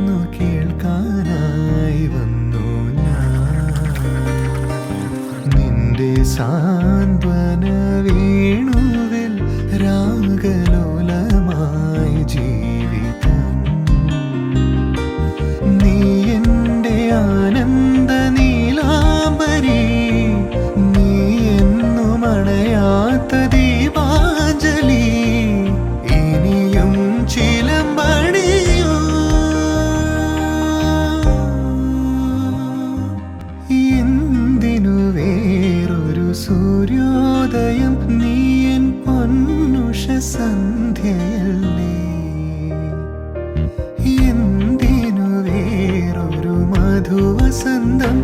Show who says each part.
Speaker 1: ഒന്നു കേൾക്കാനായി വന്നു ഞാൻ. നിന്റെ സാന്ത്വന വേണുവിൽ രാഗലോലമായി ജീവിതം. നീ എൻ്റെ ആനന്ദ നീലാംബരി, നീ എന്നും അണയാത്ത ദീപാഞ്ജലി. ഇനിയും ചിലമ്പണിയൂ, എന്തിനു വേറൊരു സൂര്യോദയം? നീ എൻ പൊന്നുഷ സന്ധ്യയല്ലേ. എന്തിനു വേറൊരു മധുവസന്തം?